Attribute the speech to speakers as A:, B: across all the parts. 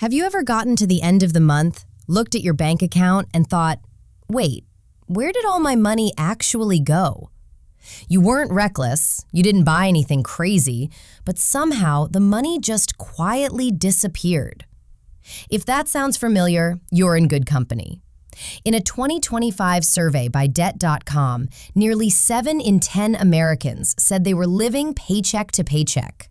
A: Have you ever gotten to the end of the month, looked at your bank account, and thought, wait, where did all my money actually go? You weren't reckless, you didn't buy anything crazy, but somehow the money just quietly disappeared. If that sounds familiar, you're in good company. In a 2025 survey by Debt.com, nearly 7 in 10 Americans said they were living paycheck to paycheck.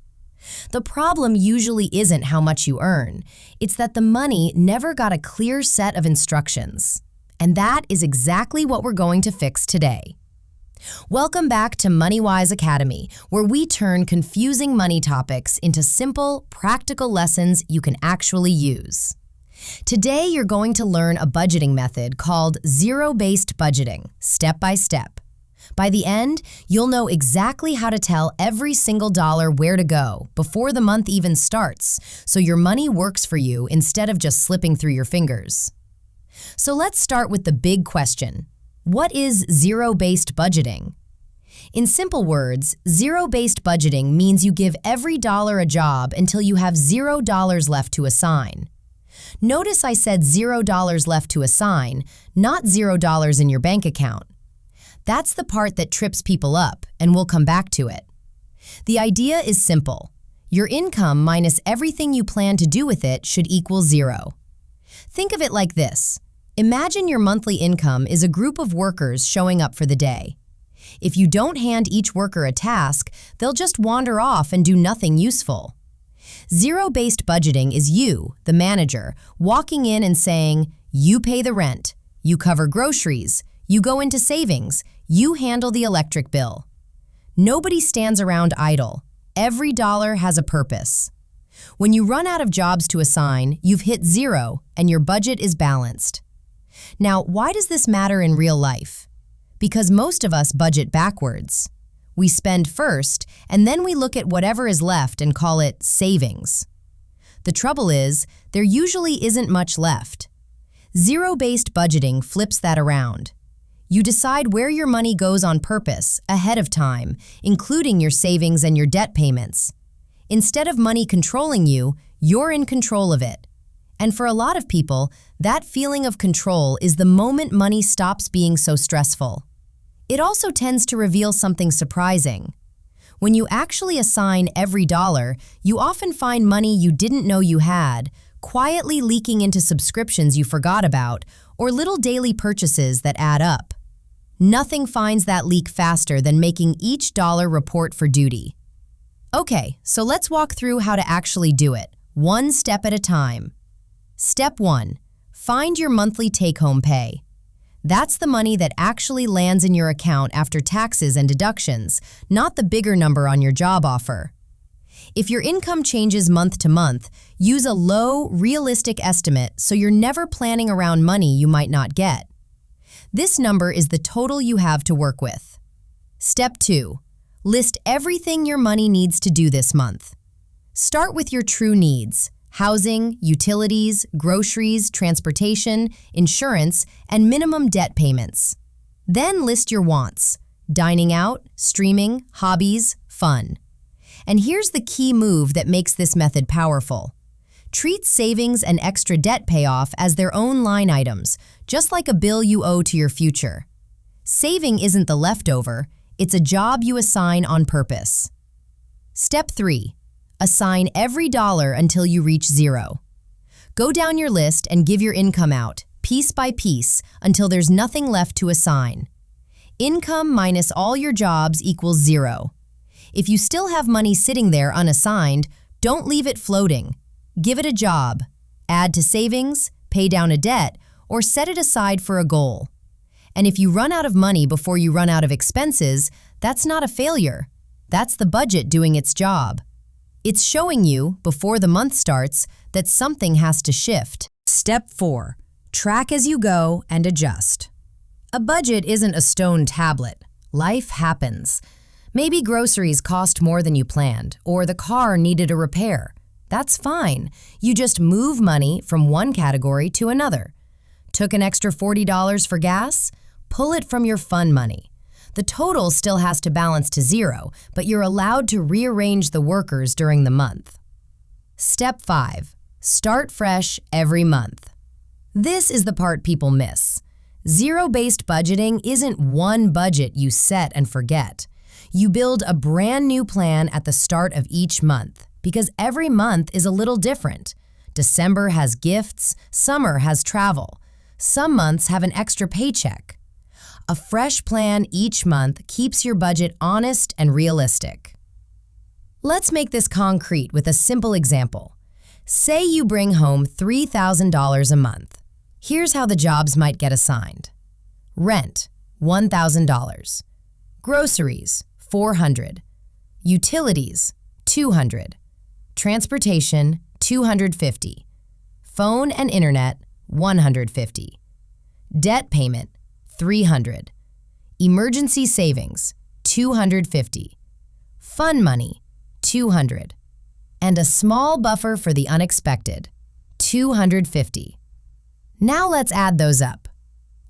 A: The problem usually isn't how much you earn, it's that the money never got a clear set of instructions. And that is exactly what we're going to fix today. Welcome back to MoneyWise Academy, where we turn confusing money topics into simple, practical lessons you can actually use. Today, you're going to learn a budgeting method called zero-based budgeting, step by step. By the end, you'll know exactly how to tell every single dollar where to go before the month even starts, so your money works for you instead of just slipping through your fingers. So let's start with the big question. What is zero-based budgeting? In simple words, zero-based budgeting means you give every dollar a job until you have $0 left to assign. Notice I said $0 left to assign, not $0 in your bank account. That's the part that trips people up, and we'll come back to it. The idea is simple. Your income minus everything you plan to do with it should equal zero. Think of it like this. Imagine your monthly income is a group of workers showing up for the day. If you don't hand each worker a task, they'll just wander off and do nothing useful. Zero-based budgeting is you, the manager, walking in and saying, you pay the rent, you cover groceries, you go into savings, you handle the electric bill. Nobody stands around idle. Every dollar has a purpose. When you run out of jobs to assign, you've hit zero and your budget is balanced. Now, why does this matter in real life? Because most of us budget backwards. We spend first, and then we look at whatever is left and call it savings. The trouble is, there usually isn't much left. Zero-based budgeting flips that around. You decide where your money goes on purpose, ahead of time, including your savings and your debt payments. Instead of money controlling you, you're in control of it. And for a lot of people, that feeling of control is the moment money stops being so stressful. It also tends to reveal something surprising. When you actually assign every dollar, you often find money you didn't know you had, quietly leaking into subscriptions you forgot about, or little daily purchases that add up. Nothing finds that leak faster than making each dollar report for duty. Okay, so let's walk through how to actually do it, one step at a time. Step 1. Find your monthly take-home pay. That's the money that actually lands in your account after taxes and deductions, not the bigger number on your job offer. If your income changes month to month, use a low, realistic estimate so you're never planning around money you might not get. This number is the total you have to work with. Step 2. List everything your money needs to do this month. Start with your true needs: housing, utilities, groceries, transportation, insurance, and minimum debt payments. Then list your wants: dining out, streaming, hobbies, fun. And here's the key move that makes this method powerful. Treat savings and extra debt payoff as their own line items, just like a bill you owe to your future. Saving isn't the leftover, it's a job you assign on purpose. Step 3. Assign every dollar until you reach zero. Go down your list and give your income out, piece by piece, until there's nothing left to assign. Income minus all your jobs equals zero. If you still have money sitting there unassigned, don't leave it floating. Give it a job. Add to savings, pay down a debt, or set it aside for a goal. And if you run out of money before you run out of expenses, that's not a failure. That's the budget doing its job. It's showing you, before the month starts, that something has to shift. Step 4. Track as you go and adjust. A budget isn't a stone tablet. Life happens. Maybe groceries cost more than you planned, or the car needed a repair. That's fine. You just move money from one category to another. Took an extra $40 for gas? Pull it from your fun money. The total still has to balance to zero, but you're allowed to rearrange the workers during the month. Step 5. Start fresh every month. This is the part people miss. Zero-based budgeting isn't one budget you set and forget. You build a brand new plan at the start of each month because every month is a little different. December has gifts, summer has travel. Some months have an extra paycheck. A fresh plan each month keeps your budget honest and realistic. Let's make this concrete with a simple example. Say you bring home $3,000 a month. Here's how the jobs might get assigned. Rent, $1,000. Groceries, $400. Utilities, $200. Transportation, $250. Phone and internet, $150. Debt payment, $300. Emergency savings, $250. Fun money, $200. And a small buffer for the unexpected, $250. Now let's add those up.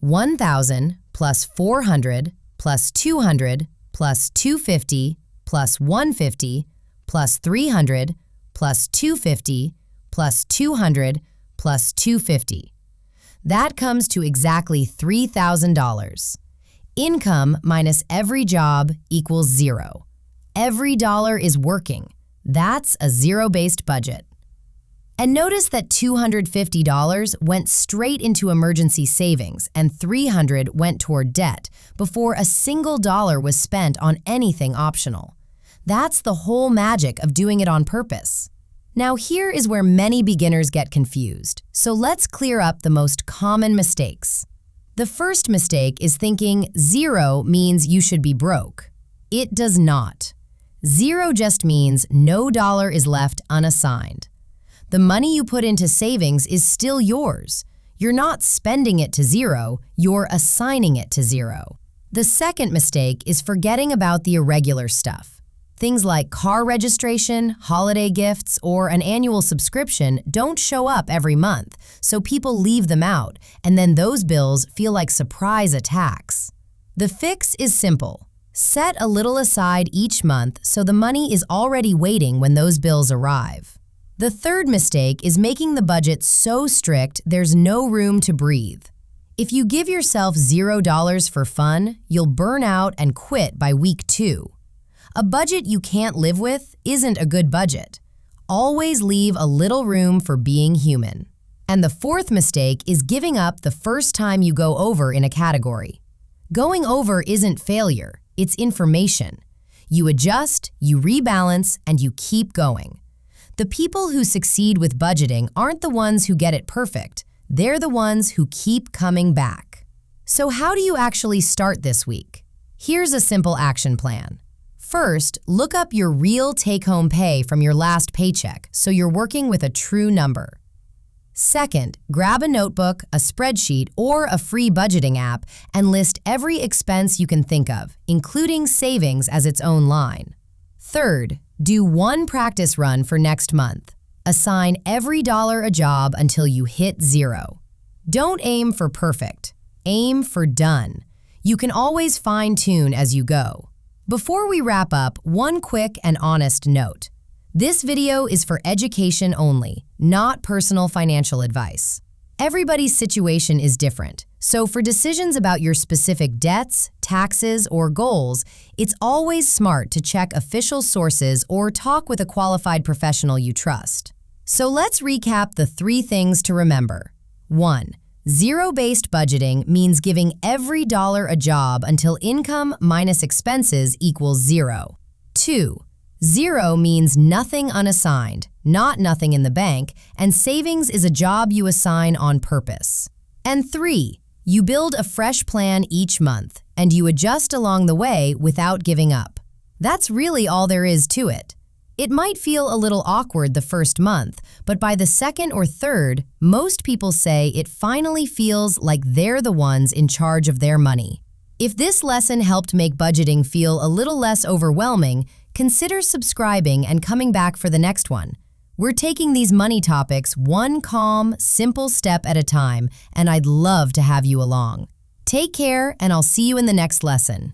A: 1,000 plus 400 plus 200 plus 250 plus 150 plus 300 plus 250 plus 200 plus 250. That comes to exactly $3,000. Income minus every job equals zero. Every dollar is working. That's a zero-based budget. And notice that $250 went straight into emergency savings and $300 went toward debt before a single dollar was spent on anything optional. That's the whole magic of doing it on purpose. Now here is where many beginners get confused, so let's clear up the most common mistakes. The first mistake is thinking zero means you should be broke. It does not. Zero just means no dollar is left unassigned. The money you put into savings is still yours. You're not spending it to zero, you're assigning it to zero. The second mistake is forgetting about the irregular stuff. Things like car registration, holiday gifts, or an annual subscription don't show up every month, so people leave them out, and then those bills feel like surprise attacks. The fix is simple. Set a little aside each month so the money is already waiting when those bills arrive. The third mistake is making the budget so strict there's no room to breathe. If you give yourself $0 for fun, you'll burn out and quit by week 2. A budget you can't live with isn't a good budget. Always leave a little room for being human. And the fourth mistake is giving up the first time you go over in a category. Going over isn't failure, it's information. You adjust, you rebalance, and you keep going. The people who succeed with budgeting aren't the ones who get it perfect. They're the ones who keep coming back. So how do you actually start this week? Here's a simple action plan. First, look up your real take-home pay from your last paycheck so you're working with a true number. Second, grab a notebook, a spreadsheet, or a free budgeting app and list every expense you can think of, including savings as its own line. Third, do one practice run for next month. Assign every dollar a job until you hit zero. Don't aim for perfect. Aim for done. You can always fine-tune as you go. Before we wrap up, one quick and honest note. This video is for education only, not personal financial advice. Everybody's situation is different, so for decisions about your specific debts, taxes, or goals, it's always smart to check official sources or talk with a qualified professional you trust. So let's recap the 3 things to remember. 1. Zero-based budgeting means giving every dollar a job until income minus expenses equals 0. 2. Zero means nothing unassigned, not nothing in the bank, and savings is a job you assign on purpose. And 3. You build a fresh plan each month, and you adjust along the way without giving up. That's really all there is to it. It might feel a little awkward the first month, but by the second or third, most people say it finally feels like they're the ones in charge of their money. If this lesson helped make budgeting feel a little less overwhelming, consider subscribing and coming back for the next one. We're taking these money topics one calm, simple step at a time, and I'd love to have you along. Take care, and I'll see you in the next lesson.